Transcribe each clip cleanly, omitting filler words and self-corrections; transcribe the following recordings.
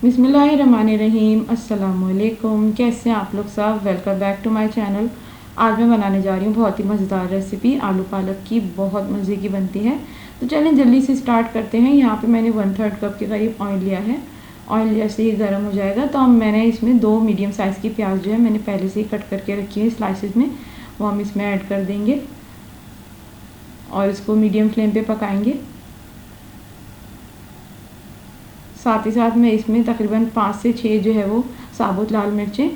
बिस्मिल्लाहिर्रहमानिर्रहीम। अस्सलामुअलैकुम। कैसे हैं आप लोग सब? Welcome back to my channel. आज मैं बनाने जा रही हूँ बहुत ही मज़ेदार रेसिपी आलू पालक की। बहुत मज़े की बनती है। तो चलें जल्दी से स्टार्ट करते हैं। यहाँ पे मैंने 1/3 कप के करीब ऑयल लिया है। ऑयल जैसे ही गर्म हो जाएगा तो मैंने इसमें 2 मीडियम साइज़ की प्याज जो है मैंने पहले से ही कट करके रखी है स्लाइसेस में, वो हम इसमें ऐड कर देंगे और इसको मीडियम फ्लेम पे पकाएंगे। साथ ही साथ मैं इसमें तकरीबन 5 से 6 जो है वो साबुत लाल मिर्चें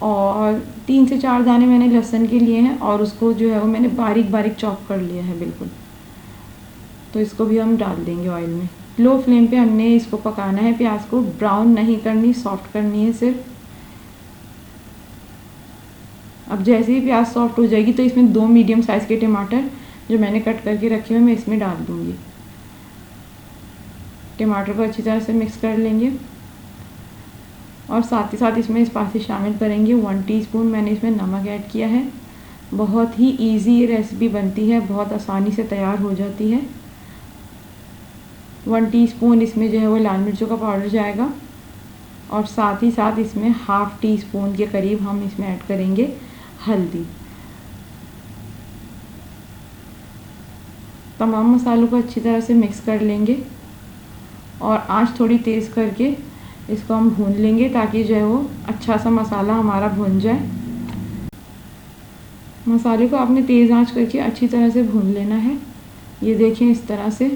और 3 से 4 दाने मैंने लहसुन के लिए हैं और उसको जो है वो मैंने बारीक बारीक चॉप कर लिया है बिल्कुल। तो इसको भी हम डाल देंगे ऑयल में। लो फ्लेम पे हमने इसको पकाना है। प्याज को ब्राउन नहीं करनी, सॉफ्ट करनी है सिर्फ। अब जैसे ही प्याज सॉफ्ट हो जाएगी तो इसमें 2 मीडियम साइज़ के टमाटर जो मैंने कट करके रखे हुए मैं इसमें डाल दूँगी। टमाटर को अच्छी तरह से मिक्स कर लेंगे और साथ ही साथ इसमें स्पाइसेस शामिल करेंगे। 1 टीस्पून मैंने इसमें नमक ऐड किया है। बहुत ही इजी ये रेसिपी बनती है, बहुत आसानी से तैयार हो जाती है। 1 टीस्पून इसमें जो है वो लाल मिर्चों का पाउडर जाएगा और साथ ही साथ इसमें 1/2 टीस्पून के करीब हम इसमें ऐड करेंगे हल्दी। तमाम मसालों को अच्छी तरह से मिक्स कर लेंगे और आंच थोड़ी तेज़ करके इसको हम भून लेंगे ताकि जो है वो अच्छा सा मसाला हमारा भून जाए। मसाले को आपने तेज़ आंच करके अच्छी तरह से भून लेना है। ये देखें इस तरह से।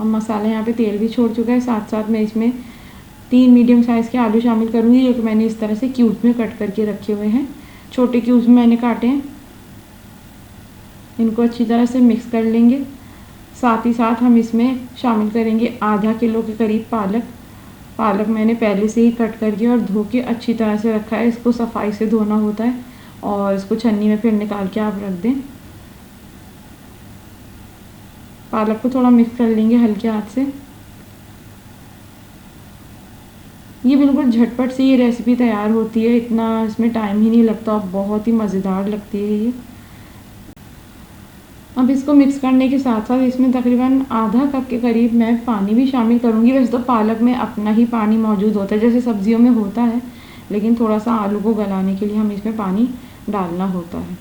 अब मसाला यहाँ पे तेल भी छोड़ चुका है। साथ साथ मैं इसमें 3 मीडियम साइज़ के आलू शामिल करूँगी जो कि मैंने इस तरह से क्यूब्स में कट करके रखे हुए हैं। छोटे क्यूब्स में मैंने काटे हैं। इनको अच्छी तरह से मिक्स कर लेंगे। साथ ही साथ हम इसमें शामिल करेंगे आधा किलो के करीब पालक मैंने पहले से ही कट करके और धो के अच्छी तरह से रखा है। इसको सफाई से धोना होता है और इसको छन्नी में फिर निकाल के आप रख दें। पालक को थोड़ा मिक्स कर लेंगे हल्के हाथ से। ये बिल्कुल झटपट से ये रेसिपी तैयार होती है, इतना इसमें टाइम ही नहीं लगता और बहुत ही मज़ेदार लगती है ये। अब इसको मिक्स करने के साथ साथ इसमें तकरीबन आधा कप के करीब मैं पानी भी शामिल करूँगी। वैसे तो पालक में अपना ही पानी मौजूद होता है जैसे सब्जियों में होता है, लेकिन थोड़ा सा आलू को गलाने के लिए हम इसमें पानी डालना होता है।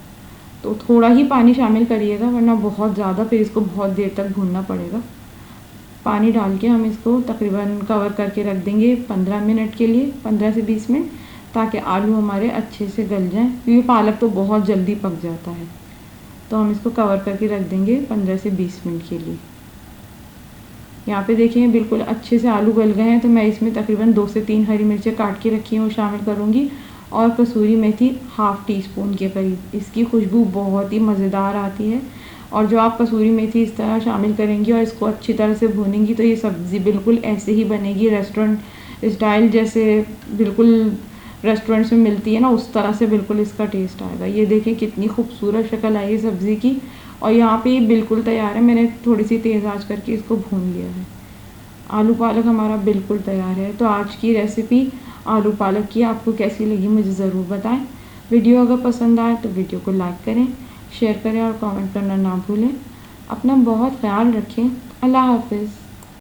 तो थोड़ा ही पानी शामिल करिएगा वरना बहुत ज़्यादा फिर इसको बहुत देर तक भूनना पड़ेगा। पानी डाल के हम इसको तकरीबन कवर करके रख देंगे 15 मिनट के लिए, 15 से 20 मिनट, ताकि आलू हमारे अच्छे से गल जाएँ क्योंकि पालक तो बहुत जल्दी पक जाता है। तो हम इसको कवर करके रख देंगे 15 से 20 मिनट के लिए। यहाँ पे देखें बिल्कुल अच्छे से आलू गल गए हैं। तो मैं इसमें तकरीबन 2 से 3 हरी मिर्चें काट के रखी हैं वो शामिल करूँगी और कसूरी मेथी 1/2 टीस्पून के करीब। इसकी खुशबू बहुत ही मज़ेदार आती है और जो आप कसूरी मेथी इस तरह शामिल करेंगी और इसको अच्छी तरह से भूनेंगी तो ये सब्ज़ी बिल्कुल ऐसे ही बनेगी, रेस्टोरेंट स्टाइल जैसे बिल्कुल रेस्टोरेंट्स में मिलती है ना, उस तरह से बिल्कुल इसका टेस्ट आएगा। ये देखें कितनी खूबसूरत शक्ल आई है सब्ज़ी की और यहाँ पे बिल्कुल तैयार है। मैंने थोड़ी सी तेज़ आंच करके इसको भून लिया है। आलू पालक हमारा बिल्कुल तैयार है। तो आज की रेसिपी आलू पालक की आपको कैसी लगी मुझे ज़रूर बताएं। वीडियो अगर पसंद आए तो वीडियो को लाइक करें, शेयर करें और कमेंट करना ना भूलें। अपना बहुत ख्याल रखें। अल्लाह हाफिज़।